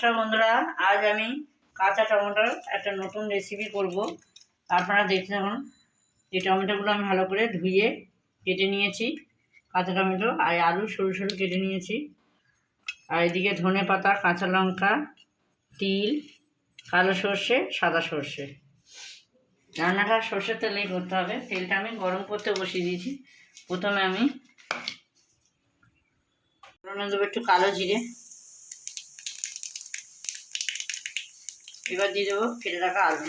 নমস্কার বন্ধুরা, আজ আমি কাঁচা টমেটোর একটা নতুন রেসিপি করব। আপনারা দেখতে থাকুন। এই টমেটোগুলো আমি ভালো করে ধুয়ে কেটে নিয়েছি, কাঁচা টমেটো আর আলু সরু সরু কেটে নিয়েছি। আর এদিকে ধনে পাতা, কাঁচা লঙ্কা, তিল, কালো সর্ষে, সাদা সর্ষে। রান্নাটা সর্ষের তেলেই করতে হবে। তেলটা আমি গরম করতে বসিয়ে দিয়েছি। প্রথমে আমি ফোড়নে দেবো একটু কালো জিরে, এবার দিয়ে দেবো কেটে রাখা আলু।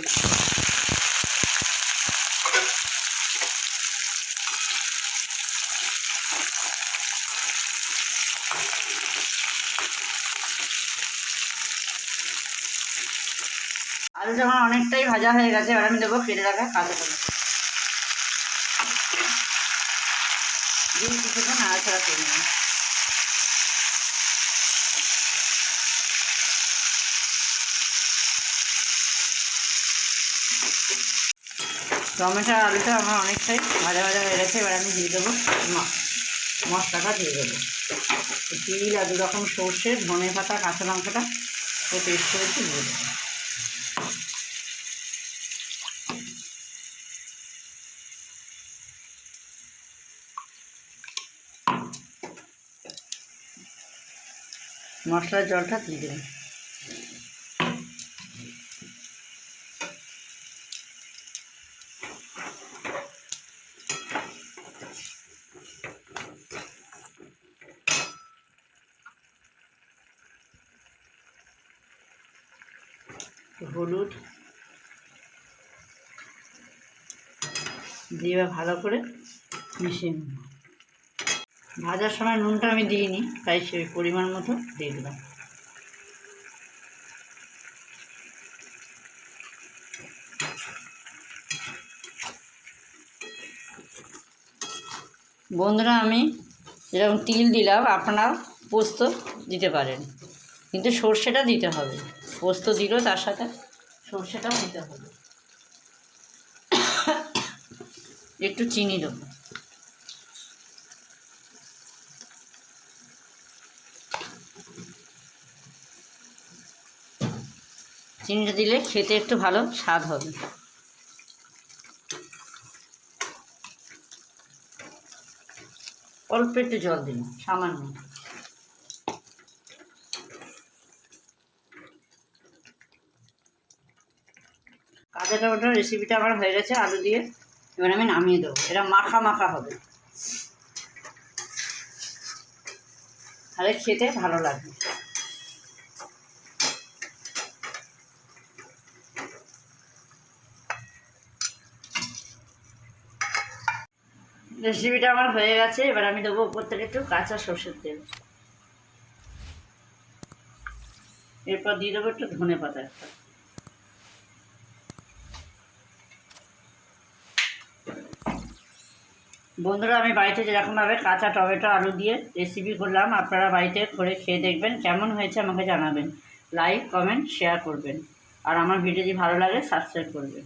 আলুটা আমার অনেকটাই ভাজা হয়ে গেছে। এবার আমি দেবো কেটে রাখা কাঁচা টমেটো দিয়ে কিছুক্ষণ নাড়াচাড়া করে নেব। টমেটো আলুটা আমার অনেকটাই ভাজা ভাজা হয়ে গেছে। এবার আমি দিয়ে দেবো মশলাটা দিয়ে দেবো। তিল আর 2 রকম সর্ষে, ধনে পাতা, কাঁচা লঙ্কাটা পেস্ট করেছি দিয়ে দেবো। মশলার জলটা দিয়ে দেবো। হলুদ দিয়ে ভালো করে মিশিয়ে নেব। ভাজার সময় নুনটা আমি দিইনি, তাই সেই পরিমাণ মতো দিয়ে দিলাম। বন্ধুরা, আমি যেরকম তিল দিলাম, আপনারা পোস্ত দিতে পারেন, কিন্তু সর্ষেটা দিতে হবে। পোস্ত দিলেও তার সাথে সর্ষেটাও দিতে হবে। একটু চিনি দেবো। চিনিটা দিলে খেতে একটু ভালো স্বাদ হবে। অল্প একটু জল দিন, সামান্য। কাঁচা টমেটোর রেসিপিটা আমার হয়ে গেছে আলু দিয়ে। এবার আমি নামিয়ে দেবো। এটা মাখা মাখা হবে, তাহলে খেতে ভালো লাগবে। রেসিপিটা আমার হয়ে গেছে। এবার আমি দেবো উপর থেকে একটু কাঁচা সর্ষের তেল। এরপর দিয়ে দেবো একটু ধনে পাতা একটা। বন্ধুরা, আমি বাড়িতে যেরকমভাবে কাঁচা টমেটো আলু দিয়ে রেসিপি করলাম, আপনারা বাড়িতে করে খেয়ে দেখবেন। কেমন হয়েছে আমাকে জানাবেন। লাইক, কমেন্ট, শেয়ার করবেন। আর আমার ভিডিও যদি ভালো লাগে সাবস্ক্রাইব করবেন।